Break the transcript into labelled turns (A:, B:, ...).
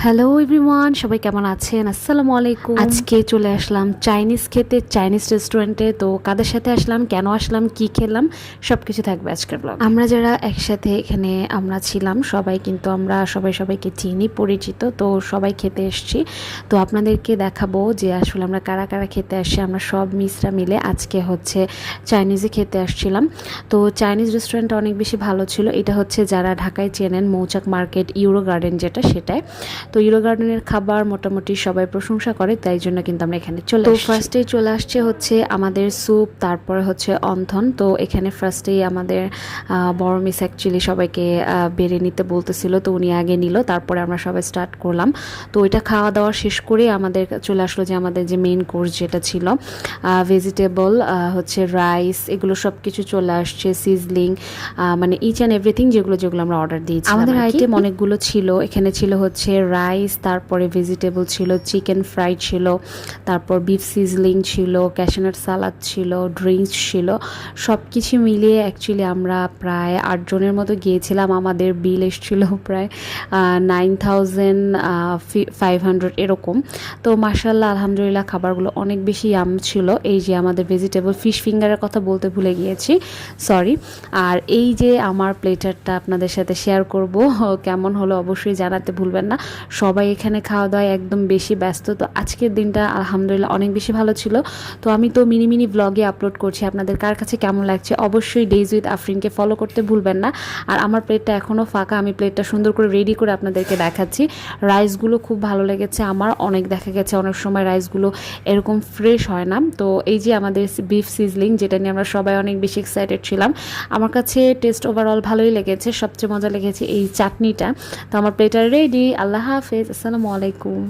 A: Hello everyone, সবাই কেমন আছেন? আসসালামু আলাইকুম। আজকে চলে আসলাম চাইনিজ খেতে, চাইনিজ রেস্টুরেন্টে। তো কাদের সাথে আসলাম, কেন আসলাম, কি খেলাম, সব কিছু থাকবে আজকের ব্লগ। আমরা যারা একসাথে এখানে আমরা ছিলাম সবাই, কিন্তু আমরা সবাইকে চিনি, পরিচিত, তো সবাই খেতে এসছি। তো আপনাদেরকে দেখাবো যে আসলে আমরা কারা কারা খেতে আসছি। আমরা সব মিসরা মিলে আজকে হচ্ছে চাইনিজে খেতে আসছিলাম। তো চাইনিজ রেস্টুরেন্টটা অনেক বেশি ভালো ছিল। এটা হচ্ছে যারা ঢাকায় চেনেন, মৌচাক মার্কেট, ইউরো গার্ডেন যেটা, সেটাই। তো ইউরো গার্ডেনের খাবার মোটামুটি সবাই প্রশংসা করে, তাই জন্য কিন্তু আমরা এখানে চলে আসছি। তো ফার্স্টেই চলে আসছে হচ্ছে আমাদের স্যুপ, তারপরে হচ্ছে অন্থন। তো এখানে ফার্স্টেই আমাদের বড় মিস অ্যাকচুয়ালি সবাইকে বেড়ে নিতে বলতেছিল, তো উনি আগে নিল, তারপরে আমরা সবাই স্টার্ট করলাম। তো ওইটা খাওয়া দাওয়া শেষ করে আমাদের চলে আসলো যে আমাদের যে মেইন কোর্স যেটা ছিল, ভেজিটেবল হচ্ছে রাইস, এগুলো সব কিছু চলে আসছে, সিজলিং, মানে ইচ অ্যান্ড এভরিথিং যেগুলো আমরা অর্ডার দিয়েছি। আমাদের আইটেম অনেকগুলো ছিল। এখানে ছিল হচ্ছে রাইস, তারপরে ভেজিটেবল ছিল, চিকেন ফ্রাই ছিল, তারপর বিফ সিজলিং ছিল, ক্যাশনাট সালাদ ছিল, ড্রিঙ্কস ছিল। সব কিছু মিলিয়ে অ্যাকচুয়ালি আমরা প্রায় 8 জনের মতো গিয়েছিলাম। আমাদের বিল এসেছিল প্রায় 9500 এরকম। তো মাশাআল্লাহ, আলহামদুলিল্লাহ, খাবারগুলো অনেক বেশি ইয়াম ছিল। এই যে আমাদের ভেজিটেবল ফিশ ফিঙ্গারের কথা বলতে ভুলে গিয়েছি, সরি। আর এই যে আমার প্লেটারটা আপনাদের সাথে শেয়ার করব, কেমন হলো অবশ্যই জানাতে ভুলবেন না। সবাই এখানে খাওয়া দাওয়ায় একদম বেশি ব্যস্ত। তো আজকের দিনটা আলহামদুলিল্লাহ অনেক বেশি ভালো ছিল। তো আমি তো মিনি ব্লগে আপলোড করছি, আপনাদের কার কাছে কেমন লাগছে অবশ্যই ডেইজ উইথ আফরিনকে ফলো করতে ভুলবেন না। আর আমার প্লেটটা এখনও ফাঁকা, আমি প্লেটটা সুন্দর করে রেডি করে আপনাদেরকে দেখাচ্ছি। রাইসগুলো খুব ভালো লেগেছে আমার, অনেক দেখা গেছে অনেক সময় রাইসগুলো এরকম ফ্রেশ হয় না। তো এই যে আমাদের বিফ সিজলিং, যেটা নিয়ে আমরা সবাই অনেক বেশি এক্সাইটেড ছিলাম। আমার কাছে টেস্ট ওভারঅল ভালোই লেগেছে, সবচেয়ে মজা লেগেছে এই চাটনিটা। তো আমার প্লেটার রেডি। আল্লাহ হাফেজ, আসসালামু আলাইকুম।